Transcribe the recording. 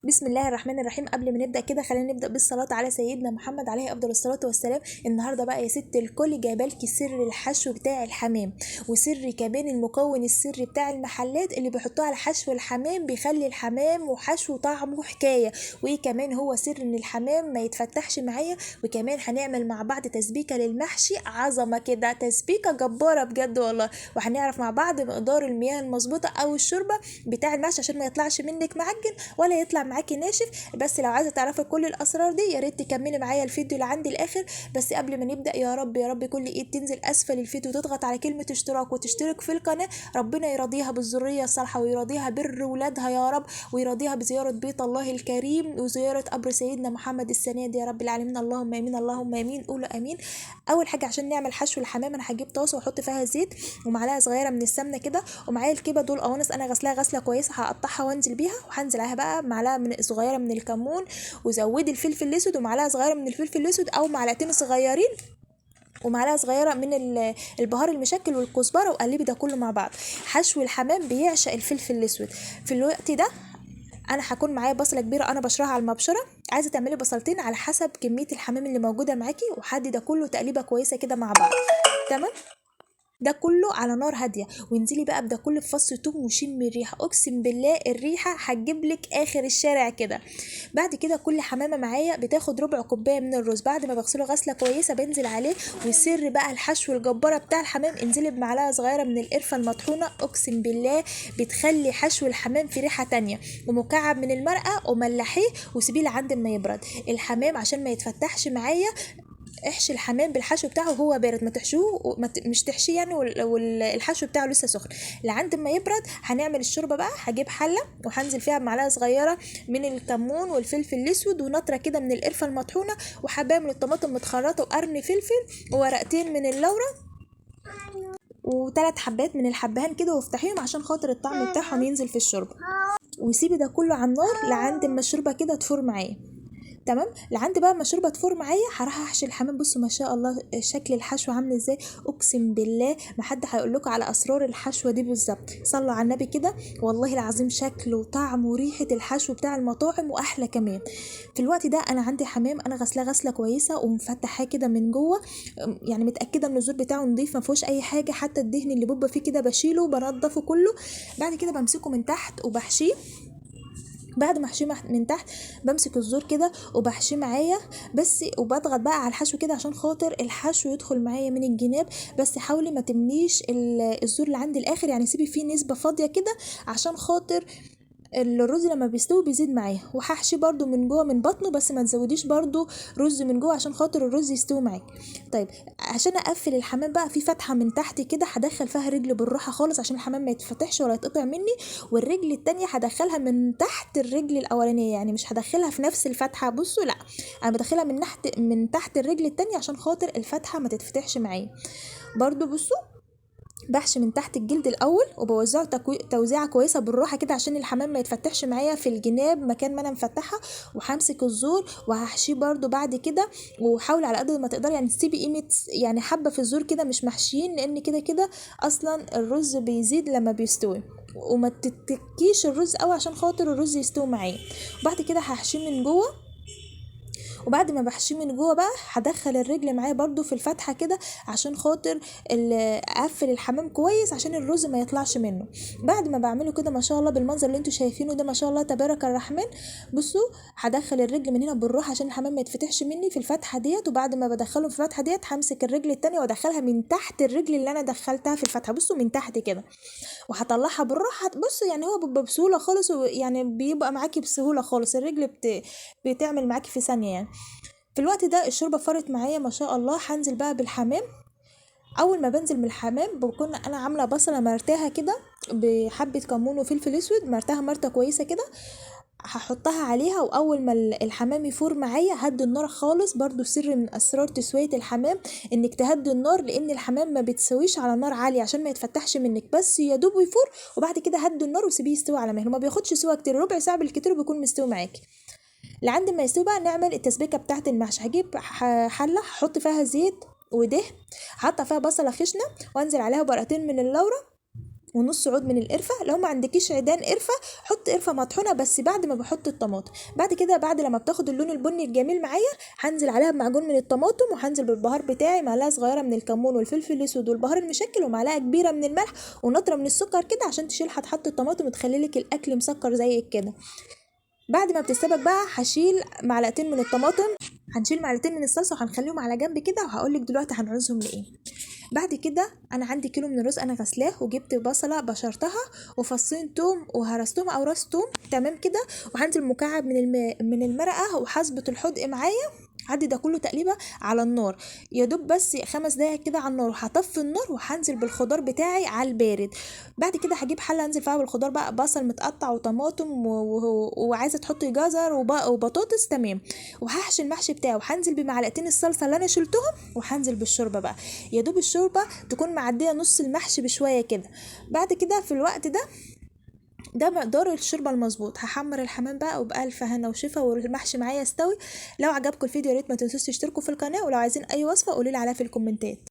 بسم الله الرحمن الرحيم. قبل ما نبدأ كده خلينا نبدأ بالصلاة على سيدنا محمد عليه أفضل الصلاة والسلام. النهاردة بقى يا ست الكل جايبالكي سر الحشو بتاع الحمام، وسر كمان المكون السري بتاع المحلات اللي بيحطوه على حشو الحمام بيخلي الحمام وحشو طعمه حكاية، وكمان هو سر ان الحمام ما يتفتحش معايا. وكمان هنعمل مع بعض تسبيكة للمحشي عظمة كده، تسبيكة جبارة بجد والله. وهنعرف مع بعض مقدار المياه المظبوطة او الشوربة بتاع المحشي عشان ما يطلعش منك معجن ولا يطلع معاكي ناشف. بس لو عايزه تعرفي كل الاسرار دي يا ريت تكملي معايا الفيديو لعند الاخر. بس قبل ما نبدا يا رب يا رب كل ايد تنزل اسفل الفيديو وتضغط على كلمه اشتراك وتشترك في القناه، ربنا يرضيها بالذريه الصالحه ويرضيها بر ولادها يا رب، ويرضيها بزياره بيت الله الكريم وزياره قبر سيدنا محمد السنه دي يا رب العالمين. اللهم امين اللهم امين، قولوا امين. اول حاجه عشان نعمل حشو الحمام انا هجيب طاسه واحط فيها زيت ومعلقه صغيره من السمنه كده، ومعايا الكبه دول قوانص انا غسلاها غسله كويسه هقطعها وانزل بيها، وهنزل عليها بقى معلقه من صغيره من الكمون، وزودي الفلفل الاسود ومعلقه صغيره من الفلفل الاسود او معلقتين صغيرين، ومعلقه صغيره من البهار المشكل والكزبره، وقلبي ده كله مع بعض. حشو الحمام بيعشق الفلفل الاسود. في الوقت ده انا هكون معايا بصله كبيره انا بشرها على المبشره، عايزه تعملي بصلتين على حسب كميه الحمام اللي موجوده معاكي، وحدي ده كله تقليبه كويسه كده مع بعض. تمام، ده كله على نار هاديه، وانزلي بقى بده كله في فص ثوم وشمي الريحه، اقسم بالله الريحه هتجيبلك اخر الشارع كده. بعد كده كل حمامه معايا بتاخد ربع كوبايه من الرز، بعد ما بغسله غسله كويسه بنزل عليه. وسر بقى الحشو الجباره بتاع الحمام، انزلي بمعلقه صغيره من القرفه المطحونه، اقسم بالله بتخلي حشو الحمام في ريحه تانية. ومكعب من المرقه وملحيه وسيبيه لعند ما يبرد الحمام عشان ما يتفتحش معايا. احشي الحمام بالحشو بتاعه وهو بارد، ما تحشوه مش تحشيه يعني والحشو بتاعه لسه سخن. لعند ما يبرد هنعمل الشوربه بقى. هجيب حله وهنزل فيها بمعلقه صغيره من الكمون والفلفل الاسود ونطره كده من القرفه المطحونه وحبايه من الطماطم متخرطه وقرن فلفل وورقتين من اللورة وثلاث حبات من الحبهان كده، وافتحيهم عشان خاطر الطعم بتاعهم ينزل في الشوربه. وسيبي ده كله على النار لعند ما الشوربه كده تفور معايا. تمام، لعند بقى ما الشوربه تفور معايا هروح احشي الحمام. بصوا ما شاء الله شكل الحشو عامل ازاي، اقسم بالله ما حد هيقول لكم على اسرار الحشوه دي بالظبط. صلوا على النبي كده، والله العظيم شكل وطعم وريحه الحشو بتاع المطاعم واحلى كمان. في الوقت ده انا عندي حمام انا غسلاه غسله كويسه ومفتحاه كده من جوه، يعني متاكده ان الزور بتاعه نظيف ما فيهوش اي حاجه، حتى الدهن اللي بيبقى فيه كده بشيله وبنضفه كله. بعد كده بمسكه من تحت وبحشيه. بعد ما احشيه من تحت بمسك الزور كده وبحشيه معايا بس، وبضغط بقى على الحشو كده عشان خاطر الحشو يدخل معايا من الجناب. بس حاولي ما تمليش الزور اللي عند الاخر، يعني سيبي فيه نسبة فاضية كده عشان خاطر الرز لما بيستوي بيزيد معايا. وهحشي برضو من جوه من بطنه، بس ما تزوديش برضو رز من جوه عشان خاطر الرز يستوي معاك. طيب عشان اقفل الحمام بقى في فتحه من تحت كده هدخل فيها رجل بالراحه خالص عشان الحمام ما يتفتحش ولا يتقطع مني، والرجل التانية هدخلها من تحت الرجل الاولانيه، يعني مش هدخلها في نفس الفتحه. بصوا لا، انا بدخلها من تحت الرجل التانية عشان خاطر الفتحه ما تتفتحش معايا. برضو بصوا بحشي من تحت الجلد الاول وبوزعه توزيعه كويسه بالراحه كده عشان الحمام ما يتفتحش معايا في الجناب مكان ما انا مفتحها. وهمسك الزور وهحشيه برده بعد كده، وحاول على قد ما تقدر يعني تسيبي قيمه يعني حبه في الزور كده مش محشيين، لان كده كده اصلا الرز بيزيد لما بيستوي. وما تتكيش الرز قوي عشان خاطر الرز يستوي معايا. وبعد كده هحشيه من جوه، وبعد ما بحشيه من جوه بقى هدخل الرجل معايا برضو في الفتحه كده عشان خاطر اقفل الحمام كويس عشان الرز ما يطلعش منه. بعد ما بعمله كده ما شاء الله بالمنظر اللي انتوا شايفينه ده ما شاء الله تبارك الرحمن. بصوا هدخل الرجل من هنا بالراحه عشان الحمام ما يتفتحش مني في الفتحه ديت، وبعد ما بدخله في الفتحه ديت همسك الرجل التانية وادخلها من تحت الرجل اللي انا دخلتها في الفتحه. بصوا من تحت كده وهطلعها بالراحه. بصوا يعني هو بيبقى بسهوله خالص، يعني بيبقى معاكي بسهوله خالص، الرجل بتعمل معاكي في ثانيه يعني. في الوقت ده الشوربه فرت معايا ما شاء الله. هنزل بقى بالحمام. اول ما بنزل من الحمام بكون انا عامله بصله مرتاها كده بحبه كمون وفلفل اسود، مرتاها مرته كويسه كده هحطها عليها. واول ما الحمام يفور معايا هدي النار خالص. برضو سر من اسرار تسويه الحمام انك تهدي النار، لان الحمام ما بتسويش على نار عاليه عشان ما يتفتحش منك، بس يا دوب يفور وبعد كده هدي النار وسيبيه يستوي على مهله. ما بياخدش سوا كتير، ربع ساعه بالكتير بيكون مستوي معاكي. لعند ما يستوي بقى نعمل التسبيكه بتاعه المحشي. هجيب حله هحط فيها زيت ودهن، هحط فيها بصله خشنه وانزل عليها بورقتين من اللورة ونص عود من القرفه. لو ما عندكيش عيدان قرفه حط قرفه مطحونه بس بعد ما بحط الطماطم. بعد كده بعد لما بتاخد اللون البني الجميل معايا هنزل عليها بمعجون من الطماطم، وهنزل بالبهار بتاعي معلقه صغيره من الكمون والفلفل الاسود والبهار المشكل ومعلقه كبيره من الملح ونطره من السكر كده عشان تشيل هتحط الطماطم وتخلي لك الاكل مسكر زيك كده. بعد ما بتستبك بقى هشيل معلقتين من الطماطم، هنشيل معلقتين من الصلصه وهنخليهم على جنب كده، وهقولك دلوقتي هنعوزهم لايه. بعد كده انا عندي كيلو من الرز انا غسلاه، وجبت بصله بشرتها وفصين توم وهرستهم او راس توم تمام كده، وهنزل مكعب من المرقه وحسبة الحدق معايا. عدي ده كله تقليبه على النار يا دوب بس 5 دقايق كده على النار، وهطفي النار وهنزل بالخضار بتاعي على البارد. بعد كده هجيب حله انزل فيها بالخضار بقى، بصل متقطع وطماطم وعايزه تحطي جزر وبطاطس تمام، وهحشي المحشي بتاعي وهنزل بمعلقتين الصلصه اللي انا شلتهم، وهنزل بالشوربه بقى يا دوب الشوربه تكون معديه نص المحشي بشويه كده. بعد كده في الوقت ده مقدار الشوربه المظبوط. هحمر الحمام بقى وبألف هنا وشفا والمحشي معايا يستوي. لو عجبكم الفيديو يا ريت ما تنسوش تشتركوا في القناه، ولو عايزين اي وصفه قولوا لي عليها في الكومنتات.